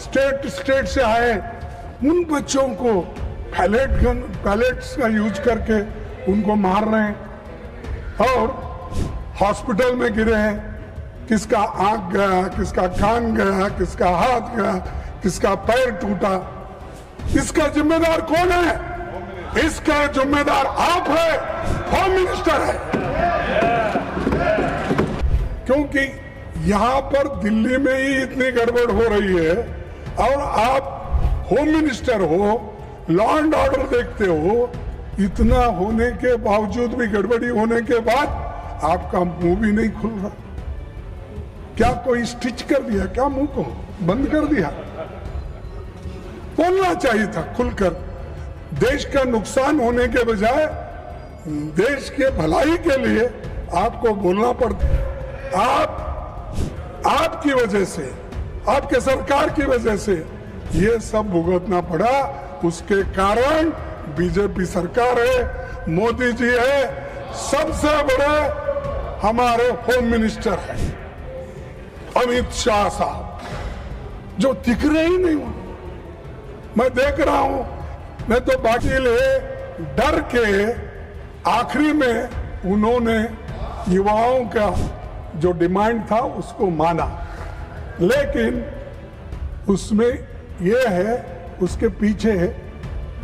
State से आए उन बच्चों को पैलेट्स का यूज करके उनको मार रहे हैं और हॉस्पिटल में गिरे हैं। किसका आंख गया, किसका कान गया, किसका हाथ गया, किसका पैर टूटा। इसका जिम्मेदार कौन है? इसका जिम्मेदार आप है, होम मिनिस्टर है। क्योंकि यहां पर दिल्ली में ही इतनी गड़बड़ हो रही है और आप होम मिनिस्टर हो, लॉ एंड ऑर्डर देखते हो, इतना होने के बावजूद भी, गड़बड़ी होने के बाद आपका मुंह भी नहीं खुल रहा। क्या कोई स्टिच कर दिया क्या? मुंह को बंद कर दिया? बोलना चाहिए था खुलकर। देश का नुकसान होने के बजाय देश के भलाई के लिए आपको बोलना पड़ता। आपकी वजह से, आपके सरकार की वजह से ये सब भुगतना पड़ा। उसके कारण बीजेपी सरकार है, मोदी जी है, सबसे बड़े हमारे होम मिनिस्टर है अमित शाह साहब, जो दिख रहे ही नहीं। मैं देख रहा हूं, मैं तो वकील है, डर के आखिरी में उन्होंने युवाओं का जो डिमांड था उसको माना, लेकिन उसमें यह है, उसके पीछे है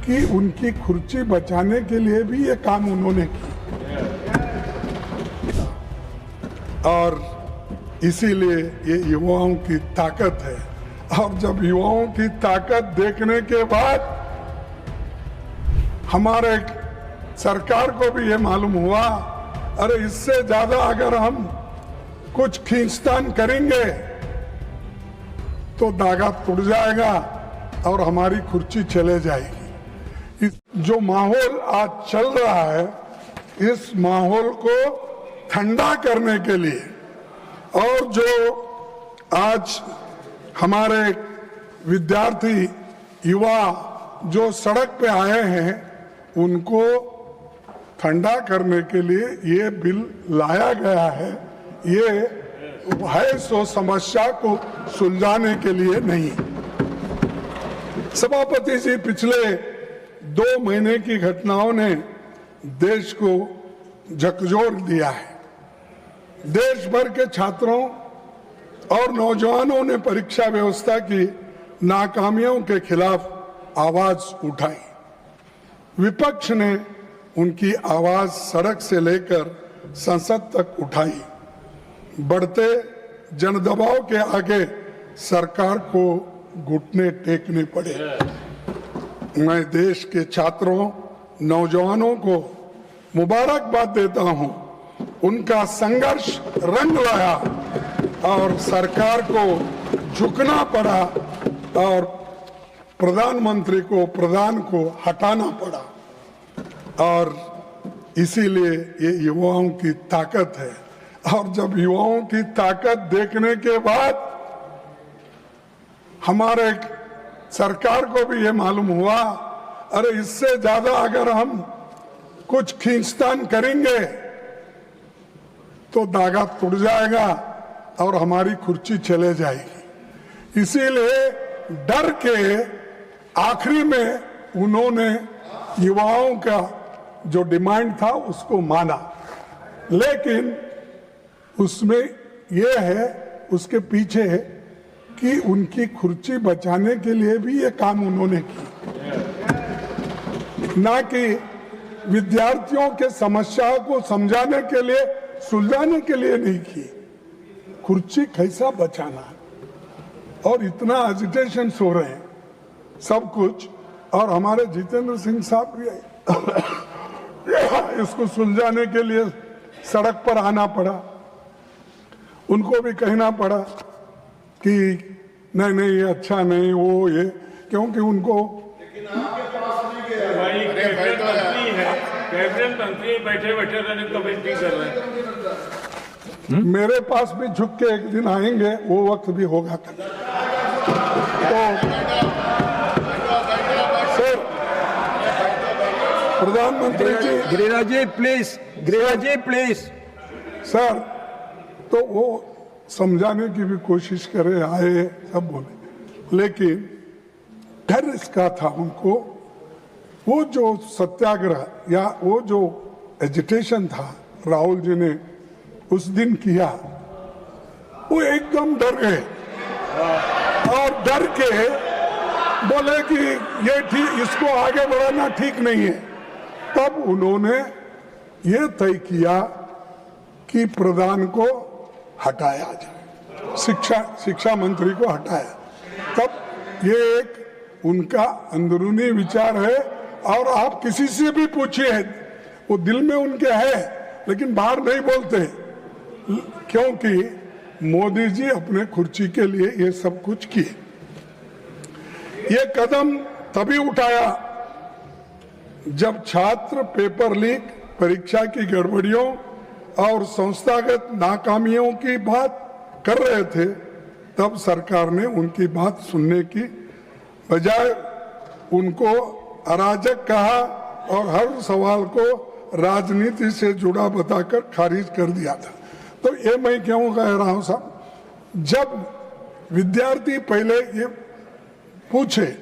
कि उनकी कुर्सी बचाने के लिए भी ये काम उन्होंने किया और इसीलिए ये युवाओं की ताकत है। और जब युवाओं की ताकत देखने के बाद हमारे सरकार को भी ये मालूम हुआ, अरे इससे ज्यादा अगर हम कुछ खींचतान करेंगे तो धागा टूट जाएगा और हमारी कुर्सी चले जाएगी। जो माहौल आज चल रहा है, इस माहौल को ठंडा करने के लिए और जो आज हमारे विद्यार्थी युवा जो सड़क पे आए हैं उनको ठंडा करने के लिए ये बिल लाया गया है। ये है सो समस्या को सुलझाने के लिए नहीं। सभापति जी, पिछले 2 महीने की घटनाओं ने देश को झकझोर दिया है। देश भर के छात्रों और नौजवानों ने परीक्षा व्यवस्था की नाकामियों के खिलाफ आवाज उठाई। विपक्ष ने उनकी आवाज सड़क से लेकर संसद तक उठाई। बढ़ते जनदबाव के आगे सरकार को घुटने टेकने पड़े। मैं देश के छात्रों, नौजवानों को मुबारकबाद देता हूं। उनका संघर्ष रंग लाया और सरकार को झुकना पड़ा और प्रधानमंत्री को, प्रधान को हटाना पड़ा। और इसीलिए ये युवाओं की ताकत है। और जब युवाओं की ताकत देखने के बाद हमारे सरकार को भी ये मालूम हुआ, अरे इससे ज्यादा अगर हम कुछ खींचतान करेंगे तो धागा टूट जाएगा और हमारी कुर्सी चले जाएगी। इसीलिए डर के आखिरी में उन्होंने युवाओं का जो डिमांड था उसको माना, लेकिन उसमें यह है, उसके पीछे है कि उनकी कुर्सी बचाने के लिए भी ये काम उन्होंने किया, ना कि विद्यार्थियों के समस्याओं को समझाने के लिए, सुलझाने के लिए नहीं की। कुर्सी कैसा बचाना और इतना एजिटेशन हो रहे हैं सब कुछ। और हमारे जितेंद्र सिंह साहब भी इसको सुलझाने के लिए सड़क पर आना पड़ा। उनको भी कहना पड़ा कि नहीं नहीं ये अच्छा नहीं, वो ये, क्योंकि उनको कैबिनेट मंत्री बैठे बैठे कमेंट्री कर रहे हैं। मेरे पास भी झुक के एक दिन आएंगे, वो वक्त भी होगा। तो सर, प्रधानमंत्री जी, गिरिराज जी प्लीज सर, तो वो समझाने की भी कोशिश करे, आए, सब बोले। लेकिन डर इसका था उनको, वो जो सत्याग्रह या वो जो एजिटेशन था राहुल जी ने उस दिन किया, वो एकदम डर गए और डर के बोले कि ये ठीक, इसको आगे बढ़ाना ठीक नहीं है। तब उन्होंने ये तय किया कि प्रधान को हटाया जाए, शिक्षा मंत्री को हटाया। तब ये एक उनका अंदरूनी विचार है और आप किसी से भी पूछिए, वो दिल में उनके है लेकिन बाहर नहीं बोलते, क्योंकि मोदी जी अपने कुर्सी के लिए ये सब कुछ किए। ये कदम तभी उठाया जब छात्र पेपर लीक, परीक्षा की गड़बड़ियों और संस्थागत नाकामियों की बात कर रहे थे। तब सरकार ने उनकी बात सुनने की बजाय उनको अराजक कहा और हर सवाल को राजनीति से जुड़ा बताकर खारिज कर दिया था। तो ये मैं क्यों कह रहा हूं साहब, जब विद्यार्थी पहले ये पूछे,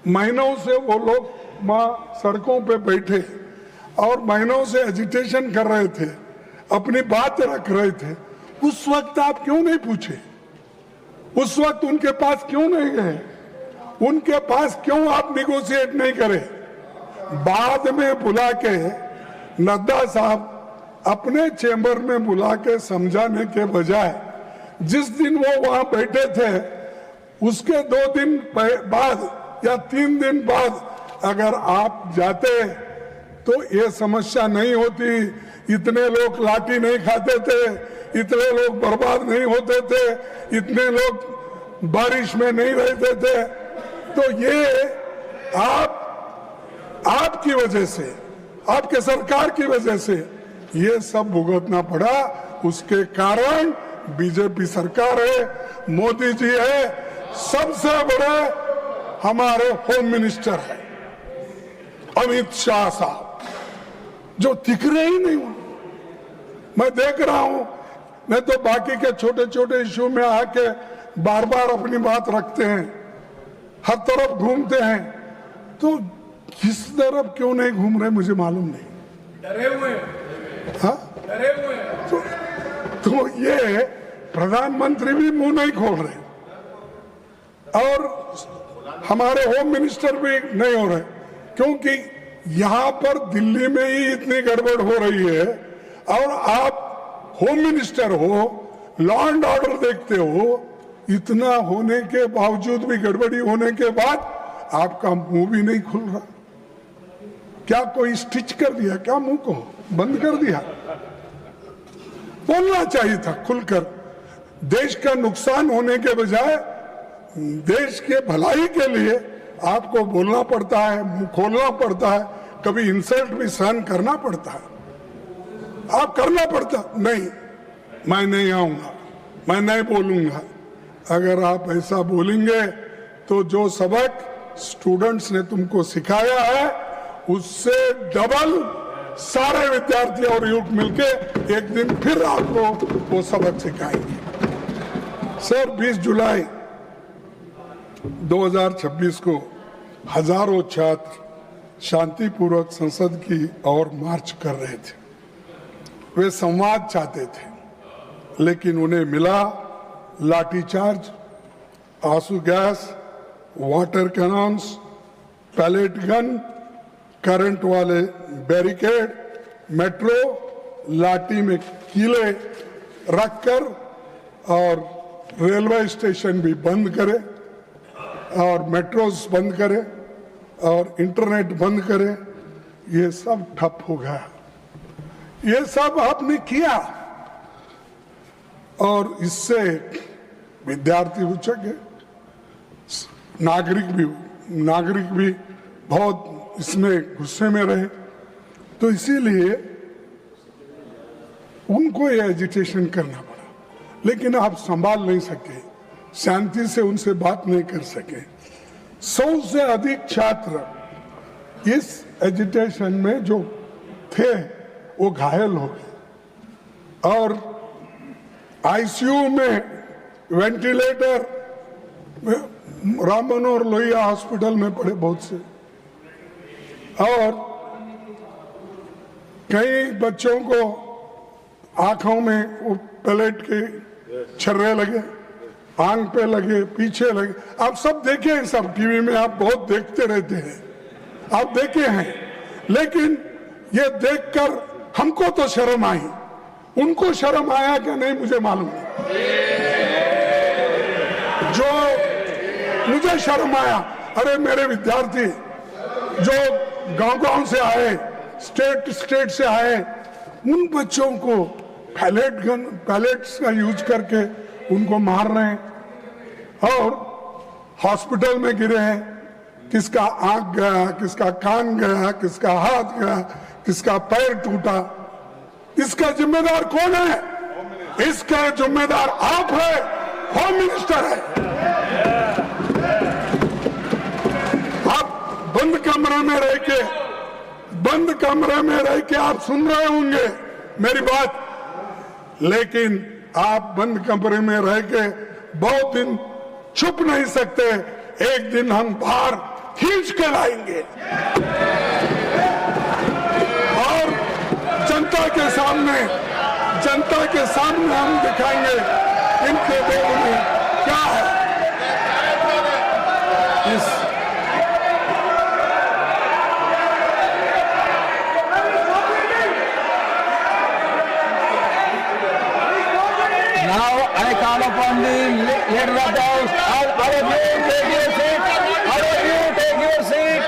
महीनों से वो लोग वहाँ सड़कों पे बैठे और महीनों से एजिटेशन कर रहे थे, अपनी बात रख रहे थे, उस वक्त आप क्यों नहीं पूछे? उस वक्त उनके पास क्यों नहीं गए? उनके पास क्यों आप निगोशिएट नहीं करे? बाद में बुला के नड्डा साहब अपने चेंबर में बुला के समझाने के बजाय जिस दिन वो वहां बैठे थे उसके 2 दिन बाद या 3 दिन बाद अगर आप जाते तो ये समस्या नहीं होती, इतने लोग लाठी नहीं खाते थे, इतने लोग बर्बाद नहीं होते थे, इतने लोग बारिश में नहीं रहते थे। तो ये आपकी वजह से, आपके सरकार की वजह से ये सब भुगतना पड़ा। उसके कारण बीजेपी सरकार है, मोदी जी है, सबसे बड़े हमारे होम मिनिस्टर है अमित शाह साहब, जो दिख रहे ही नहीं। मैं देख रहा हूं, नहीं तो बाकी के छोटे छोटे इश्यू में आके बार बार अपनी बात रखते हैं, हर तरफ घूमते हैं। तो किस तरफ क्यों नहीं घूम रहे मुझे मालूम नहीं। डरे हुए, हाँ, डरे हुए। तो ये प्रधानमंत्री भी मुंह नहीं खोल रहे और हमारे होम मिनिस्टर भी नहीं हो रहे, क्योंकि यहां पर दिल्ली में ही इतनी गड़बड़ हो रही है और आप होम मिनिस्टर हो, लॉ एंड ऑर्डर देखते हो, इतना होने के बावजूद भी, गड़बड़ी होने के बाद आपका मुंह भी नहीं खुल रहा। क्या कोई स्टिच कर दिया क्या? मुंह को बंद कर दिया? बोलना चाहिए था खुलकर। देश का नुकसान होने के बजाय देश के भलाई के लिए आपको बोलना पड़ता है, मुंह खोलना पड़ता है, कभी इंसल्ट भी सहन करना पड़ता है। आप करना पड़ता नहीं, मैं नहीं आऊंगा, मैं नहीं बोलूंगा। अगर आप ऐसा बोलेंगे तो जो सबक स्टूडेंट्स ने तुमको सिखाया है उससे डबल सारे विद्यार्थी और युवक मिलके एक दिन फिर आपको वो सबक सिखाएंगे। सर, 20 जुलाई 2026 को हजारों छात्र शांतिपूर्वक संसद की ओर मार्च कर रहे थे। वे संवाद चाहते थे, लेकिन उन्हें मिला लाठीचार्ज, आंसू gas, water cannons, pellet gun, current वाले बैरिकेड, मेट्रो लाठी में कीले रखकर और रेलवे स्टेशन भी बंद करे और मेट्रोस बंद करे और इंटरनेट बंद करे। ये सब ठप हो गया। ये सब आपने किया और इससे विद्यार्थी उचक गए, नागरिक भी बहुत इसमें गुस्से में रहे। तो इसीलिए उनको ये एजिटेशन करना पड़ा, लेकिन आप संभाल नहीं सके, शांति से उनसे बात नहीं कर सके। 100 से अधिक छात्र इस एजिटेशन में जो थे वो घायल हो गए और आईसीयू में वेंटिलेटर राम मनोहर लोहिया हॉस्पिटल में पड़े बहुत से, और कई बच्चों को आंखों में वो पैलेट के छर्रे लगे, आंख पे लगे, पीछे लगे। आप सब देखे हैं, सब टीवी में आप बहुत देखते रहते हैं, आप देखे हैं। लेकिन ये देखकर हमको तो शर्म आई, उनको शर्म आया कि नहीं मुझे मालूम नहीं। जो मुझे शर्म आया, अरे मेरे विद्यार्थी जो गांव-गांव से आए, स्टेट से आए, उन बच्चों को पैलेट्स का यूज करके उनको मार रहे हैं और हॉस्पिटल में गिरे हैं। किसका आंख गया, किसका कान गया, किसका हाथ गया, किसका पैर टूटा। इसका जिम्मेदार कौन है? इसका जिम्मेदार आप है, होम मिनिस्टर है। आप बंद कमरे में रह के आप सुन रहे होंगे मेरी बात, लेकिन आप बंद कमरे में रह के बहुत दिन छुप नहीं सकते। एक दिन हम बाहर खींच के लाएंगे और जनता के सामने हम दिखाएंगे इनके दिल में क्या है। Now I call upon the leader of the house. All of you take your seat. All of you take your seat.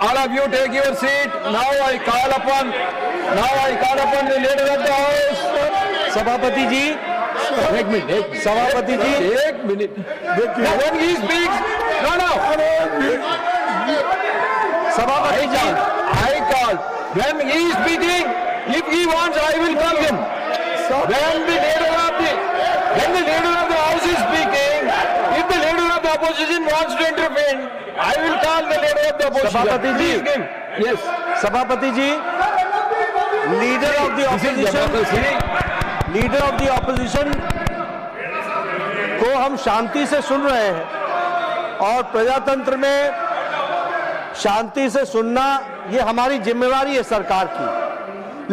All of you take your seat. Now I call upon the leader of the house. सभापति जी, एक minute, सभापति जी, एक minute. When he speaks, no. सभापति जी, I call. When he is speaking, if he wants, I will call him. When the leader of the house is speaking, if the leader of the opposition wants to intervene, I will call the leader of the opposition. सभापति जी, yes, सभापति जी, leader of the opposition को हम शांति से सुन रहे हैं और प्रजातंत्र में शांति से सुनना ये हमारी जिम्मेवारी है सरकार की।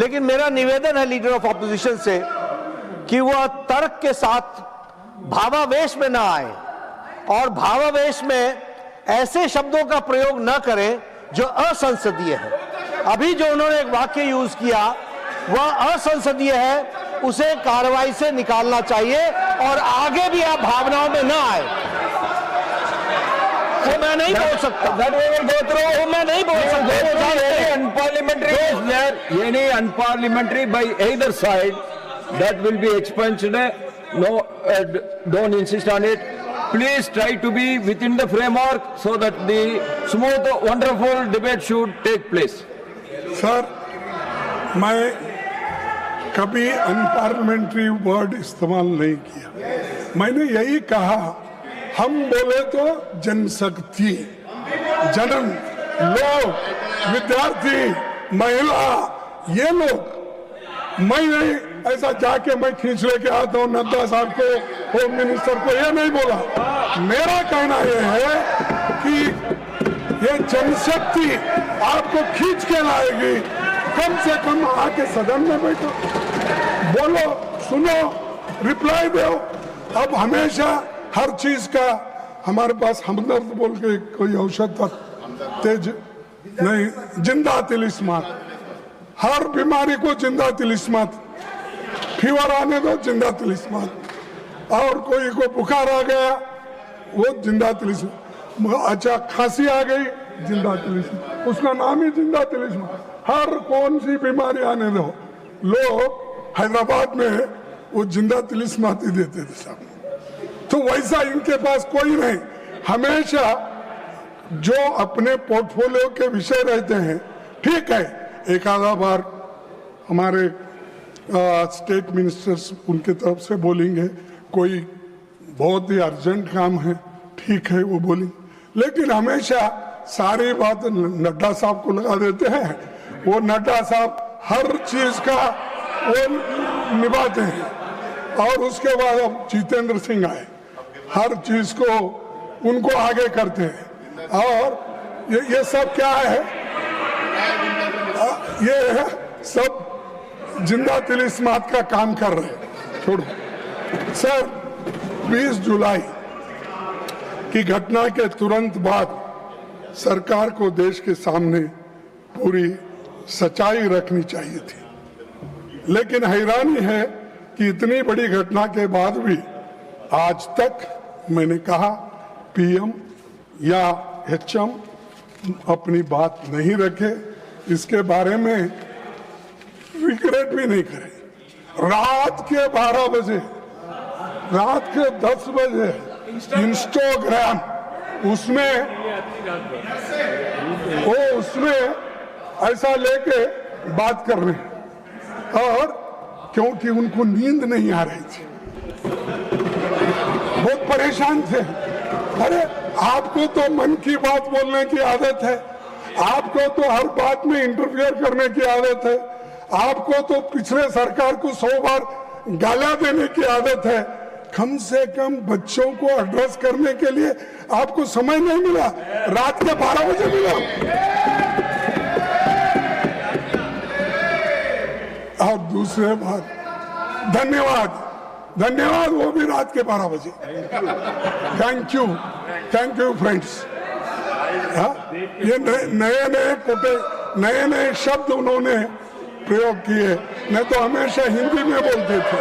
लेकिन मेरा निवेदन है लीडर ऑफ ऑपोजिशन से कि वह तर्क के साथ भावावेश में ना आए और भावावेश में ऐसे शब्दों का प्रयोग न करें जो असंसदीय है। अभी जो उन्होंने एक वाक्य यूज किया वह असंसदीय है, उसे कार्रवाई से निकालना चाहिए और आगे भी आप भावनाओं में ना आए। वो मैं नहीं बोल सकता, मैं नहीं बोल सकता। Unparliamentary by either side, that will be expunged. No, don't insist on it. Please try to be within the framework so that the smooth, wonderful debate should take place. Sir, मैं कभी अनपार्लियामेंट्री वर्ड इस्तेमाल नहीं किया। मैंने यही कहा, हम बोले तो जनशक्ति, जन, लोग, विद्यार्थी, महिला, ये लोग। मैं नहीं ऐसा जाके मैं खींच लेके आता हूँ नड्डा साहब को, होम मिनिस्टर को, ये नहीं बोला। मेरा कहना ये है कि ये जनशक्ति आपको खींच के लाएगी। कम से कम आके सदन में बैठो, बोलो, सुनो, रिप्लाई दो। अब हमेशा हर चीज का हमारे पास हमदर्द बोल के कोई औषध था, तेज नहीं, जिंदा तिलिस्मात। हर बीमारी को जिंदा तिलिस्मात, फीवर आने दो जिंदा तिलिस्मात, और कोई को बुखार आ गया वो जिंदा तिलिस्मात, अच्छा खांसी आ गई जिंदा तिलिस्मात, उसका नाम ही जिंदा तिलिस्मात। हर कौन सी बीमारी आने दो, लोग हैदराबाद में वो जिंदा तिलिस्मात ही देते थे साहब। तो वैसा इनके पास कोई नहीं। हमेशा जो अपने पोर्टफोलियो के विषय रहते हैं, ठीक है, एक आधा बार हमारे स्टेट मिनिस्टर्स उनके तरफ से बोलेंगे, कोई बहुत ही अर्जेंट काम है, ठीक है, वो बोलेंगे। लेकिन हमेशा सारी बात नड्डा साहब को लगा देते हैं। वो नड्डा साहब हर चीज का वो निभाते हैं। और उसके बाद अब जितेंद्र सिंह आए, हर चीज को उनको आगे करते हैं। और ये सब क्या है, ये सब जिंदा तिल इस्मात का काम कर रहे हैं। छोड़ो सर, 20 जुलाई की घटना के तुरंत बाद सरकार को देश के सामने पूरी सच्चाई रखनी चाहिए थी, लेकिन हैरानी है कि इतनी बड़ी घटना के बाद भी आज तक मैंने कहा पीएम या एचएम अपनी बात नहीं रखे, इसके बारे में रिग्रेट भी नहीं करे। रात के 12 बजे, रात के 10 बजे इंस्टाग्राम उसमें ऐसा लेके बात कर रहे हैं, और क्योंकि उनको नींद नहीं आ रही थी, बहुत परेशान थे। अरे आपको तो मन की बात बोलने की आदत है, आपको तो हर बात में इंटरफियर करने की आदत है, आपको तो पिछले सरकार को 100 बार गालियां देने की आदत है। कम से कम बच्चों को एड्रेस करने के लिए आपको समय नहीं मिला, रात के 12 बजे मिला। और दूसरे बात, धन्यवाद वो भी रात के 12 बजे। Thank you friends. ये नए शब्द उन्होंने प्रयोग किए, नहीं तो हमेशा हिंदी में बोलते थे।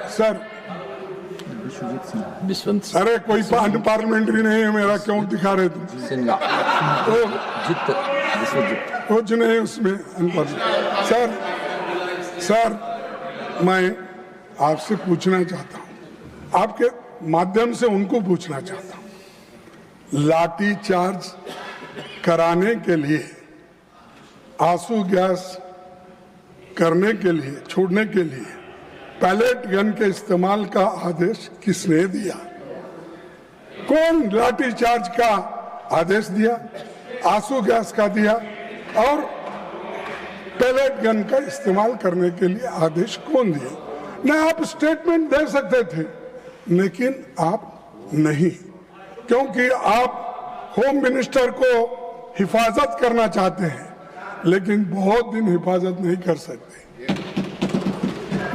सर अरे कोई पार्लियामेंट्री नहीं है मेरा, क्यों दिखा रहे तुम? कुछ नहीं उसमें। सर मैं आपसे पूछना चाहता हूं, आपके माध्यम से उनको पूछना चाहता हूं, लाठी चार्ज कराने के लिए, आंसू गैस करने के लिए, छोड़ने के लिए पैलेट गन के इस्तेमाल का आदेश किसने दिया? कौन लाठी चार्ज का आदेश दिया, आंसू गैस का दिया, और पैलेट गन का इस्तेमाल करने के लिए आदेश कौन दिया? न आप स्टेटमेंट दे सकते थे, लेकिन आप नहीं, क्योंकि आप होम मिनिस्टर को हिफाजत करना चाहते हैं, लेकिन बहुत दिन हिफाजत नहीं कर सकते।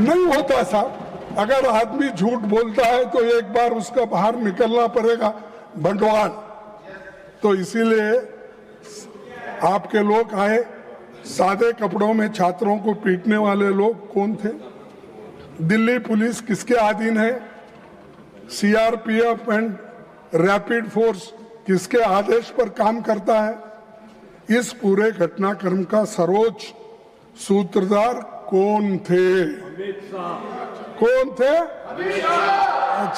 नहीं होता साहब, अगर आदमी झूठ बोलता है तो एक बार उसका बाहर निकलना पड़ेगा बंटवाल। तो इसीलिए आपके लोग आए, सादे कपड़ों में छात्रों को पीटने वाले लोग कौन थे? दिल्ली पुलिस किसके अधीन है? सीआरपीएफ एंड रैपिड फोर्स किसके आदेश पर काम करता है? इस पूरे घटनाक्रम का सर्वोच्च सूत्रधार कौन थे?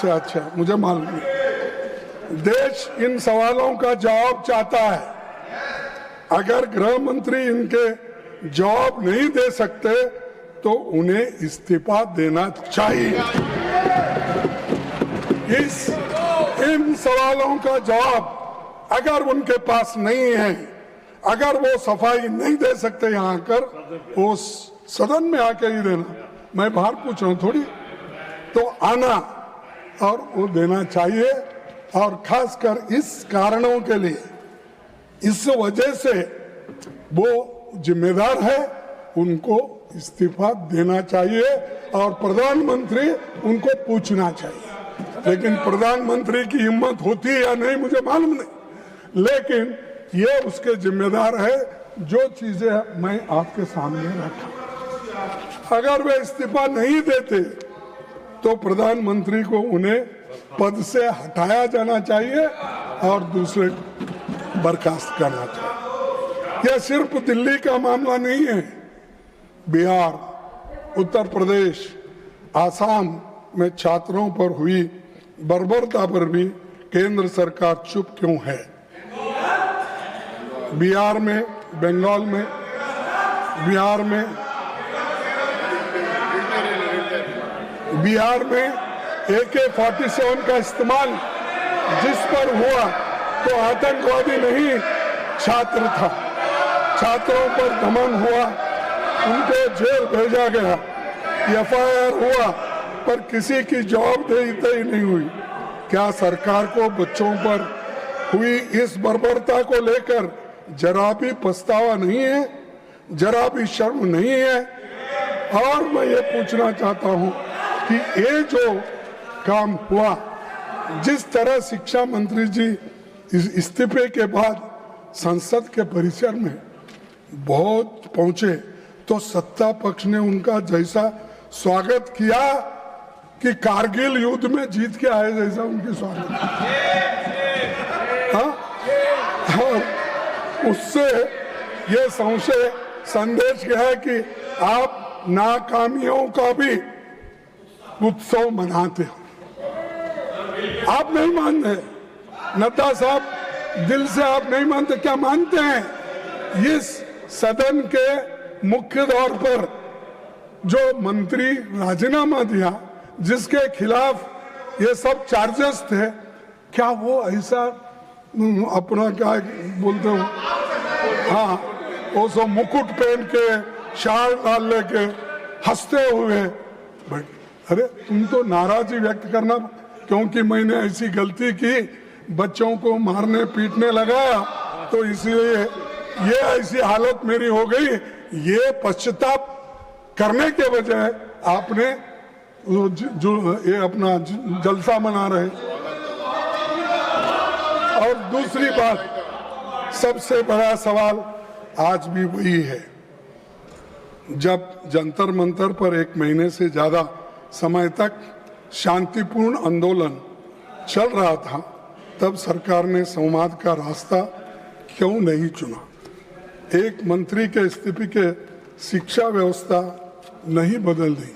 अच्छा, मुझे मालूम नहीं। देश इन सवालों का जवाब चाहता है। अगर गृह मंत्री इनके जवाब नहीं दे सकते तो उन्हें इस्तीफा देना चाहिए। इन सवालों का जवाब अगर उनके पास नहीं है, अगर वो सफाई नहीं दे सकते यहाँ आकर, वो सदन में आके ही देना, मैं बाहर पूछ रहा हूँ थोड़ी, तो आना और वो देना चाहिए। और खासकर इस कारणों के लिए, इस वजह से वो जिम्मेदार है, उनको इस्तीफा देना चाहिए और प्रधानमंत्री उनको पूछना चाहिए। लेकिन प्रधानमंत्री की हिम्मत होती है या नहीं मुझे मालूम नहीं, लेकिन ये उसके जिम्मेदार है। जो चीजें मैं आपके सामने रखा, अगर वे इस्तीफा नहीं देते तो प्रधानमंत्री को उन्हें पद से हटाया जाना चाहिए और दूसरे बर्खास्त करना चाहिए। यह सिर्फ दिल्ली का मामला नहीं है, बिहार, उत्तर प्रदेश, आसाम में छात्रों पर हुई बर्बरता पर भी केंद्र सरकार चुप क्यों है? बिहार में, बंगाल में, बिहार में AK-47 का इस्तेमाल जिस पर हुआ तो आतंकवादी नहीं, छात्र था। छात्रों पर दमन हुआ, उनको जेल भेजा गया, एफआईआर हुआ, पर किसी की जवाबदेही तय नहीं हुई। क्या सरकार को बच्चों पर हुई इस बर्बरता को लेकर जरा भी पछतावा नहीं है, जरा भी शर्म नहीं है? और मैं ये पूछना चाहता हूं कि ये जो काम हुआ, जिस तरह शिक्षा मंत्री जी इस्तीफे के बाद संसद के परिसर में बहुत पहुंचे, तो सत्ता पक्ष ने उनका जैसा स्वागत किया कि कारगिल युद्ध में जीत के आए जैसा उनकी स्वागत। हाँ, और उससे ये संशय संदेश गया कि आप नाकामियों का भी उत्सव मनाते हो। आप नहीं मानते, नड्डा साहब, दिल से आप नहीं मानते, क्या मानते हैं? इस सदन के मुख्य तौर पर जो मंत्री राजीनामा दिया, जिसके खिलाफ ये सब चार्जेस थे, क्या वो ऐसा अपना क्या बोलते हो, हाँ, वो सब मुकुट पहन के, शाल डाल लेके हंसते हुए, अरे तुम तो नाराजगी व्यक्त करना क्योंकि मैंने ऐसी गलती की, बच्चों को मारने पीटने लगा, तो इसलिए ये ऐसी हालत मेरी हो गई। ये पश्चाताप करने के बजाय आपने जो ये अपना जलसा मना रहे। और दूसरी बात, सबसे बड़ा सवाल आज भी वही है, जब जंतर मंतर पर 1 महीने से ज्यादा समय तक शांतिपूर्ण आंदोलन चल रहा था, तब सरकार ने संवाद का रास्ता क्यों नहीं चुना? एक मंत्री के इस्तीफे के शिक्षा व्यवस्था नहीं बदल दी,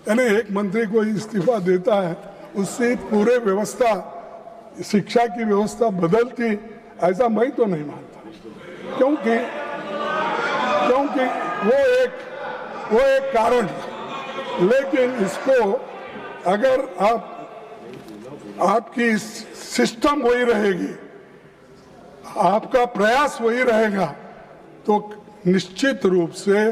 यानी एक मंत्री को इस्तीफा देता है, उससे पूरे व्यवस्था, शिक्षा की व्यवस्था बदलती, ऐसा मैं तो नहीं मानता। क्योंकि वो एक कारण, लेकिन इसको अगर आपकी सिस्टम वही रहेगी, आपका प्रयास वही रहेगा, तो निश्चित रूप से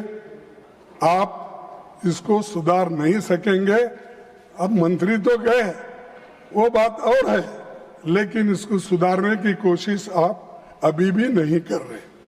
आप इसको सुधार नहीं सकेंगे। अब मंत्री तो गए, वो बात और है, लेकिन इसको सुधारने की कोशिश आप अभी भी नहीं कर रहे।